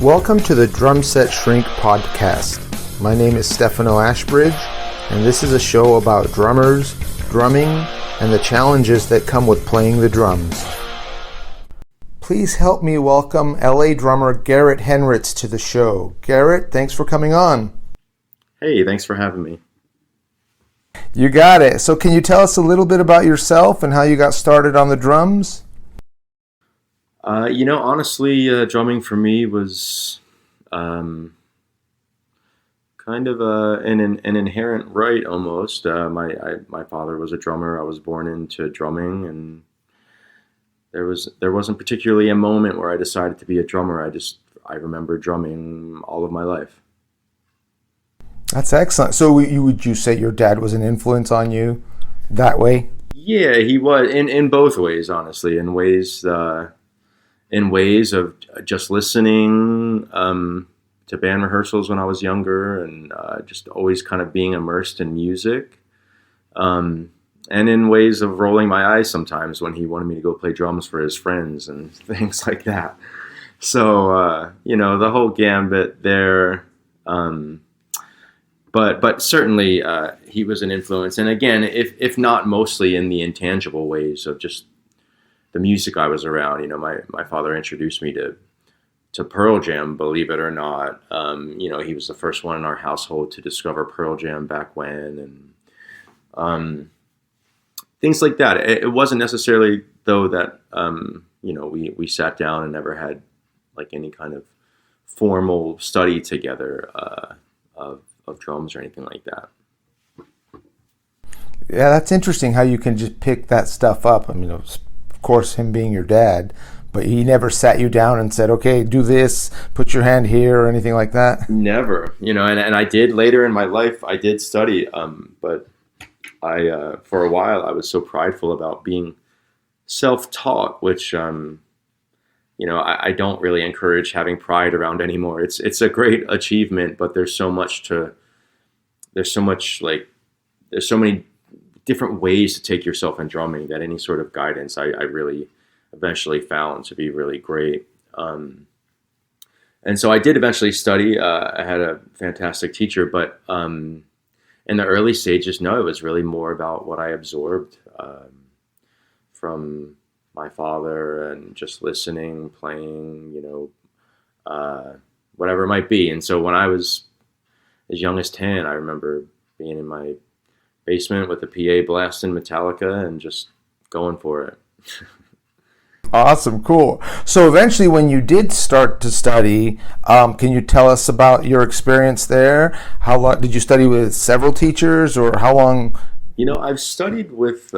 Welcome to the Drum Set Shrink podcast. My name is Stefano Ashbridge, and this is a show about drummers, drumming, and the challenges that come with playing the drums. Please help me welcome LA drummer Garrett Henritz to the show. Garrett, thanks for coming on. Hey, thanks for having me. You got it. So can you tell us a little bit about yourself and how you got started on the drums? Honestly, drumming for me was kind of an inherent right almost. My father was a drummer. I was born into drumming, and there wasn't particularly a moment where I decided to be a drummer. I remember drumming all of my life. That's excellent. So would you say your dad was an influence on you that way? Yeah, he was in both ways, honestly. In ways of just listening to band rehearsals when I was younger, and just always kind of being immersed in music, and in ways of rolling my eyes sometimes when he wanted me to go play drums for his friends and things like that. So the whole gambit there. But certainly he was an influence, and again, if not mostly in the intangible ways of just the music I was around. My father introduced me to Pearl Jam, believe it or not. He was the first one in our household to discover Pearl Jam back when, and things like that. It wasn't necessarily, though, that we sat down and never had like any kind of formal study together of drums or anything like that. Yeah, that's interesting how you can just pick that stuff up. I mean, of course, him being your dad, but he never sat you down and said, okay, do this, put your hand here, or anything like that? Never. And I did later in my life, I did study, but I, for a while, I was so prideful about being self-taught, which, I don't really encourage having pride around anymore. It's a great achievement, but there's so many different ways to take yourself in drumming that any sort of guidance I really eventually found to be really great. And so I did eventually study. I had a fantastic teacher, but in the early stages, no, it was really more about what I absorbed from my father and just listening, playing, whatever it might be. And so when I was as young as 10, I remember being in my basement with the PA blasting Metallica and just going for it. Awesome, cool. So eventually when you did start to study, can you tell us about your experience there? How long did you study with several teachers, or how long? I've studied with,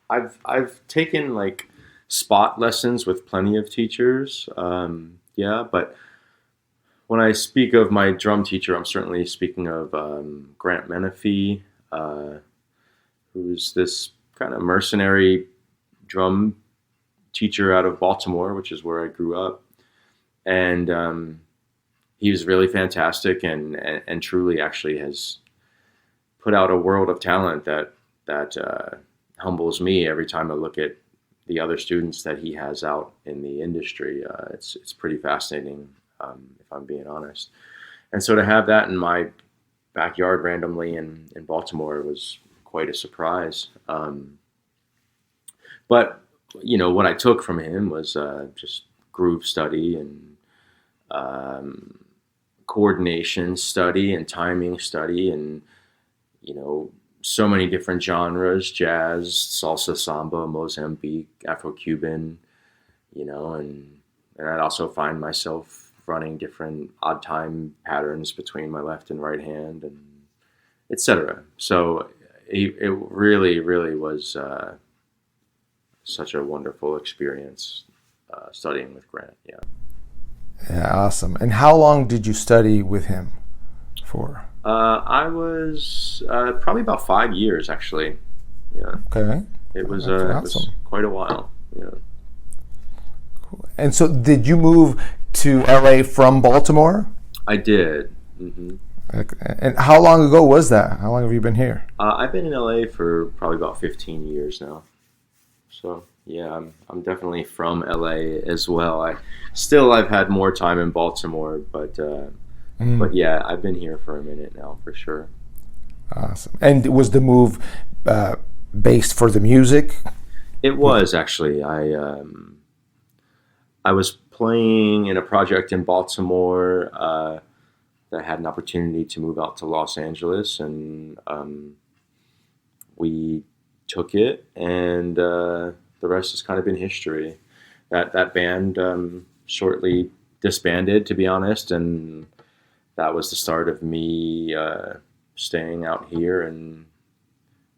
I've taken like spot lessons with plenty of teachers. But when I speak of my drum teacher, I'm certainly speaking of Grant Menifee, who's this kind of mercenary drum teacher out of Baltimore, which is where I grew up. And he was really fantastic and truly actually has put out a world of talent that humbles me every time I look at the other students that he has out in the industry. It's pretty fascinating. If I'm being honest. And so to have that in my backyard randomly in Baltimore was quite a surprise. But what I took from him was just groove study and coordination study and timing study and, so many different genres: jazz, salsa, samba, Mozambique, Afro-Cuban, and I'd also find myself running different odd time patterns between my left and right hand, and etc. So it really, really was such a wonderful experience studying with Grant. Yeah, awesome. And how long did you study with him for? I was probably about 5 years, actually. Yeah. Okay. It was awesome. It was quite a while. Yeah. Cool. And so, did you move to LA from Baltimore? I did. Mm-hmm. Okay. And how long ago was that? How long have you been here? I've been in LA for probably about 15 years now. So Yeah, I'm definitely from LA as well. I've had more time in Baltimore, but Mm, yeah, I've been here for a minute now for sure. awesome. And was the move uh, based for the music? It With was actually I was playing in a project in Baltimore that had an opportunity to move out to Los Angeles, and we took it, and the rest has kind of been history. That band shortly disbanded, to be honest, and that was the start of me staying out here and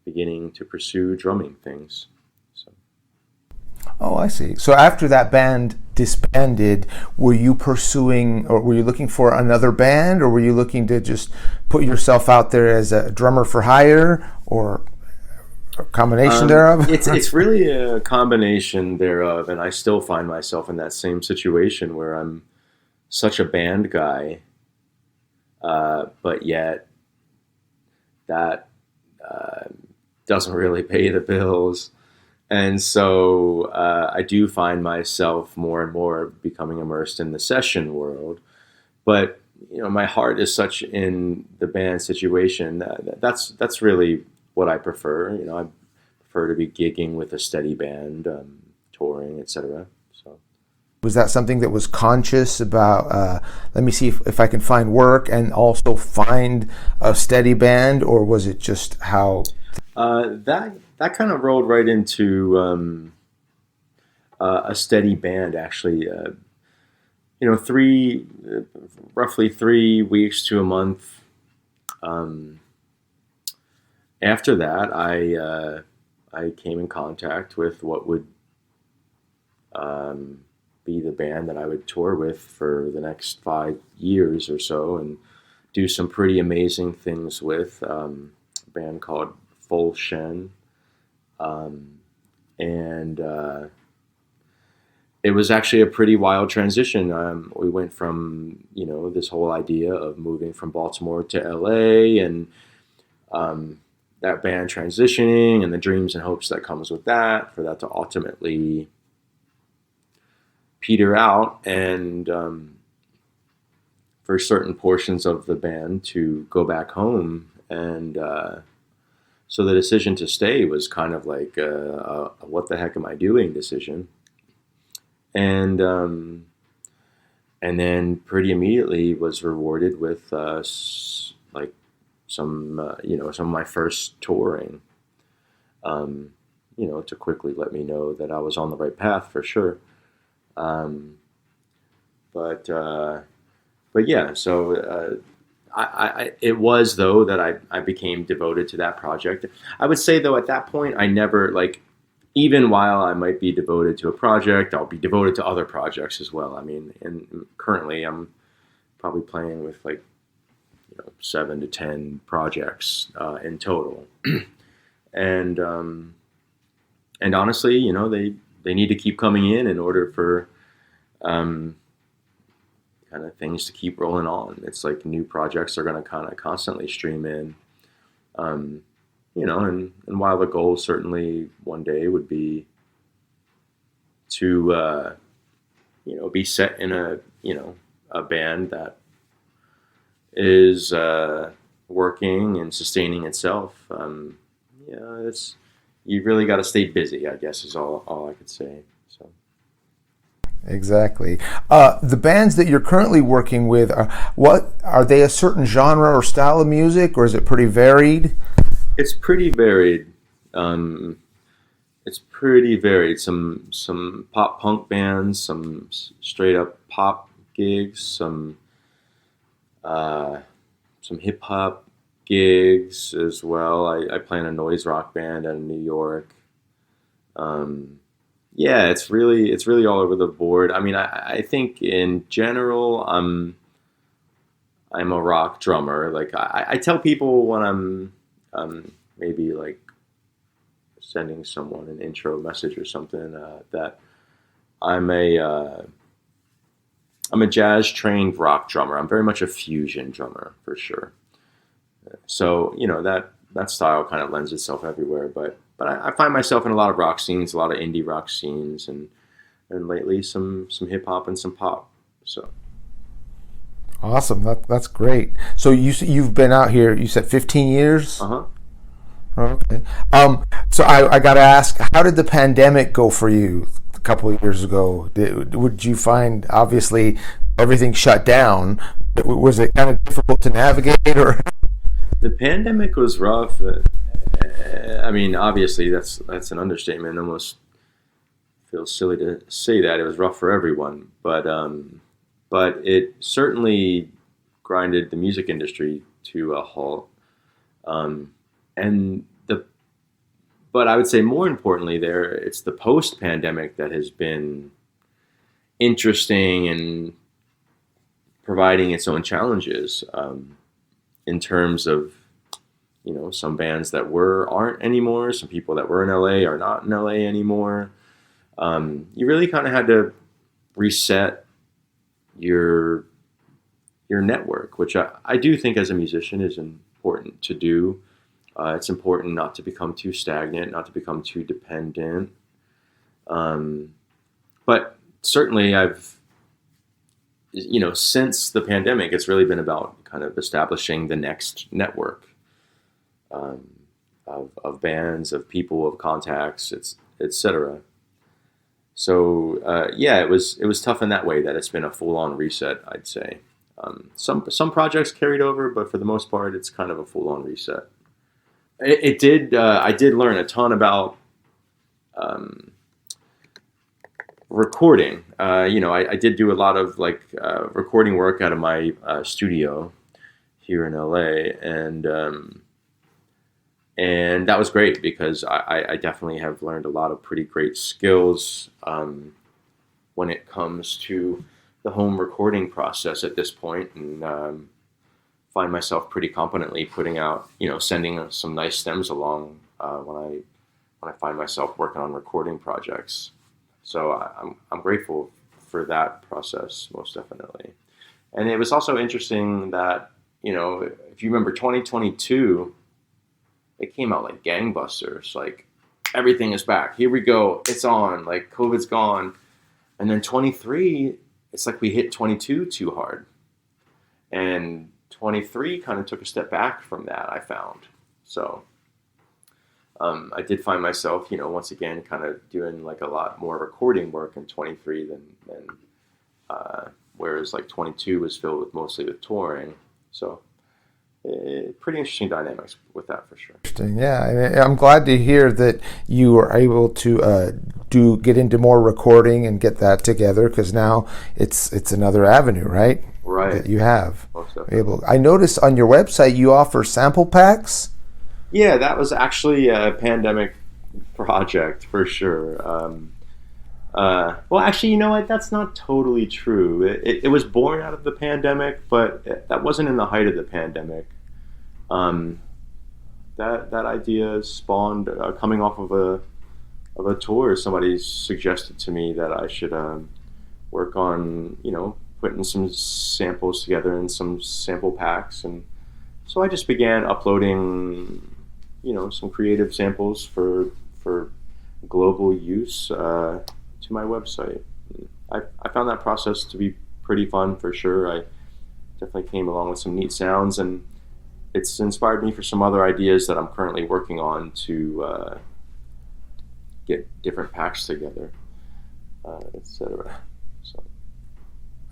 beginning to pursue drumming things. So, Oh, I see. So after that band disbanded, were you pursuing or were you looking for another band, or were you looking to just put yourself out there as a drummer for hire, or a combination thereof? it's really a combination thereof, and I still find myself in that same situation where I'm such a band guy, but yet that uh, doesn't really pay the bills. And so I do find myself more and more becoming immersed in the session world. But my heart is such in the band situation. That's really what I prefer. I prefer to be gigging with a steady band, touring, etc. So Was that something that was conscious about, let me see if I can find work and also find a steady band, or was it just how? that kind of rolled right into a steady band, actually. Three roughly 3 weeks to a month. Um, After that, I came in contact with what would um, be the band that I would tour with for the next 5 years or so, and do some pretty amazing things with a band called Full Shen, um, and it was actually a pretty wild transition. We went from this whole idea of moving from Baltimore to LA, and um, that band transitioning, and the dreams and hopes that comes with that, for that to ultimately peter out, and for certain portions of the band to go back home, and so the decision to stay was kind of like a what the heck am I doing decision, and then pretty immediately was rewarded with like some of my first touring, um, to quickly let me know that I was on the right path for sure. Um, but yeah, so it was though that I became devoted to that project. I would say though at that point I never like, even while I might be devoted to a project, I'll be devoted to other projects as well. I mean, and currently I'm probably playing with like 7 to 10 projects in total, and honestly, they need to keep coming in order for um, kind of things to keep rolling on. It's like new projects are going to kind of constantly stream in, um, and while the goal certainly one day would be to be set in a band that is working and sustaining itself. It's you really got to stay busy, I guess, is all I could say. So Exactly. The bands that you're currently working with, what are they? A certain genre or style of music, or is it pretty varied? it's pretty varied. Um, it's pretty varied. Some pop punk bands, some straight up pop gigs, uh, some hip hop gigs as well. I play in a noise rock band out of New York. Um, yeah, it's really all over the board. I mean, I think in general, I'm a rock drummer. Like I tell people when I'm maybe like sending someone an intro message or something, that I'm a uh, I'm a jazz trained rock drummer. I'm very much a fusion drummer for sure. So that style kind of lends itself everywhere. But but I find myself in a lot of rock scenes, a lot of indie rock scenes, and lately some hip hop and some pop. So awesome. That's great. So you've been out here, you said 15 years? uh-huh. Okay. So I got to ask, how did the pandemic go for you a couple of years ago? Would you find, obviously, everything shut down? Was it kind of difficult to navigate, or? The pandemic was rough. I mean, obviously, that's an understatement. It almost feels silly to say that. It was rough for everyone, but it certainly grinded the music industry to a halt. And but I would say more importantly, it's the post-pandemic that has been interesting and providing its own challenges, in terms of, some bands that aren't anymore, some people that were in LA are not in LA anymore. You really kind of had to reset your network, which I do think as a musician is important to do. It's important not to become too stagnant, not to become too dependent. But certainly since the pandemic, it's really been about kind of establishing the next network, of bands, of people, of contacts, etc. So it was tough in that way, that it's been a full-on reset, I'd say. Some projects carried over, but for the most part, it's kind of a full-on reset. It did. I did learn a ton about recording. I did do a lot of recording work out of my studio here in LA, and that was great because I definitely have learned a lot of pretty great skills when it comes to the home recording process at this point, and find myself pretty competently putting out, sending some nice stems along when I find myself working on recording projects. So I'm grateful for that process, most definitely. And it was also interesting that, if you remember 2022, it came out like gangbusters. Like, everything is back. Here we go. It's on. Like, COVID's gone. And then 23, it's like we hit 22 too hard. And 23 kind of took a step back from that, I found. So I did find myself, once again, kind of doing like a lot more recording work in 23 than whereas like 22 was filled with mostly with touring. So pretty interesting dynamics with that, for sure. Interesting, yeah. I'm glad to hear that you were able to get into more recording and get that together, because now it's another avenue, right? Right. That you have. Able. I noticed on your website you offer sample packs. Yeah, that was actually a pandemic project for sure. Well, actually, you know what? That's not totally true. It was born out of the pandemic, but that wasn't in the height of the pandemic. That idea spawned coming off of a tour. Somebody suggested to me that I should work on, putting some samples together in some sample packs, and so I just began uploading, some creative samples for global use to my website. I found that process to be pretty fun, for sure. I definitely came along with some neat sounds, and it's inspired me for some other ideas that I'm currently working on to get different packs together, etc. So.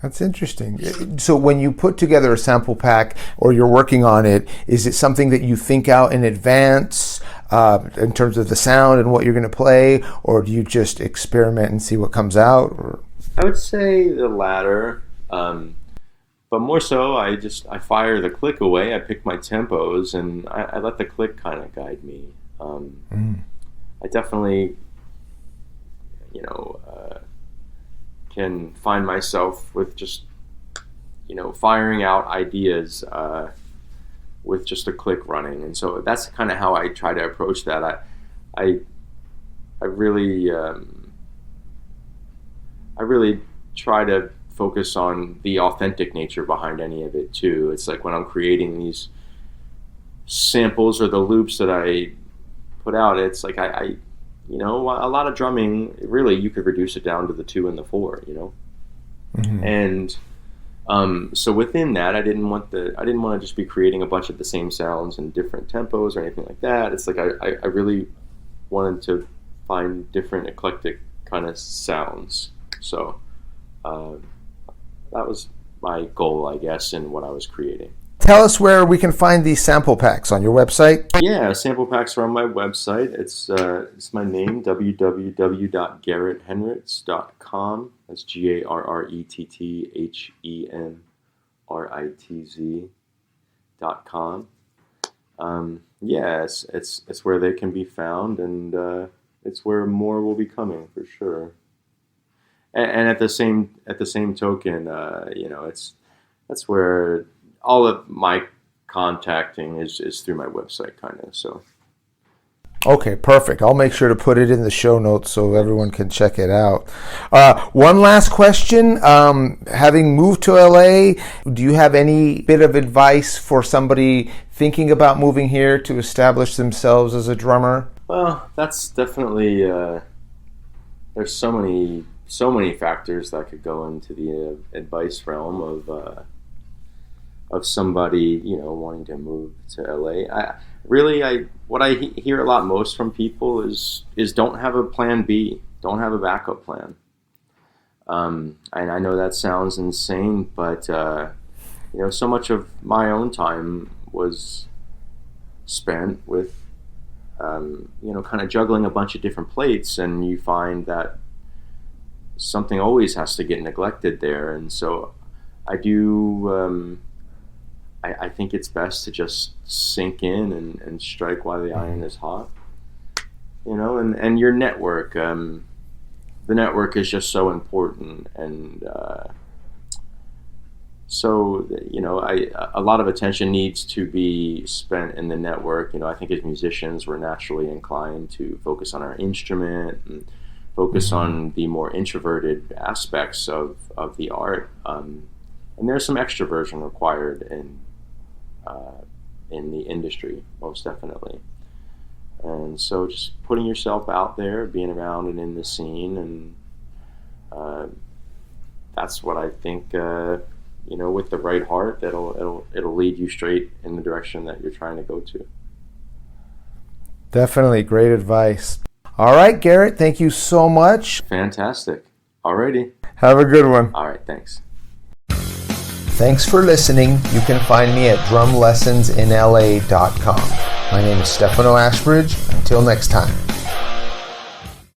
That's interesting. So when you put together a sample pack or you're working on it, is it something that you think out in advance in terms of the sound and what you're going to play, or do you just experiment and see what comes out? Or? I would say the latter, but more so I fire the click away. I pick my tempos and I let the click kind of guide me. I definitely, can find myself with just, firing out ideas with just a click running, and so that's kind of how I try to approach that. I really try to focus on the authentic nature behind any of it too. It's like when I'm creating these samples or the loops that I put out, it's like I you know, a lot of drumming, really, you could reduce it down to the 2 and the 4, you know? Mm-hmm. And so within that, I didn't want to just be creating a bunch of the same sounds in different tempos or anything like that. It's like I really wanted to find different eclectic kind of sounds. So that was my goal, I guess, in what I was creating. Tell us where we can find these sample packs. On your website? Yeah, sample packs are on my website. It's my name, www.garretthenritz.com. That's GarrettHenritz.com. Yeah, it's where they can be found, and it's where more will be coming for sure. And at the same token, you know, that's where all of my contacting is through my website, kind of. So. Okay, perfect. I'll make sure to put it in the show notes so everyone can check it out. One last question. Having moved to LA, do you have any bit of advice for somebody thinking about moving here to establish themselves as a drummer? Well, that's definitely, there's so many factors that could go into the advice realm of somebody, you know, wanting to move to LA. What I hear a lot most from people is don't have a plan B, don't have a backup plan. And I know that sounds insane, but you know, so much of my own time was spent with you know, kind of juggling a bunch of different plates, and you find that something always has to get neglected there. And so I do. I think it's best to just sink in and strike while the iron is hot, you know, and your network, the network is just so important. And so, you know, a lot of attention needs to be spent in the network. You know, I think as musicians, we're naturally inclined to focus on our instrument and focus on the more introverted aspects of the art. And there's some extroversion required in the industry, most definitely. And so just putting yourself out there, being around and in the scene, and that's what I think, you know, with the right heart, it'll lead you straight in the direction that you're trying to go to. Definitely great advice. All right, Garrett, thank you so much. Fantastic. Alrighty. Have a good one. All right, thanks. Thanks for listening. You can find me at drumlessonsinla.com. My name is Stefano Ashbridge. Until next time.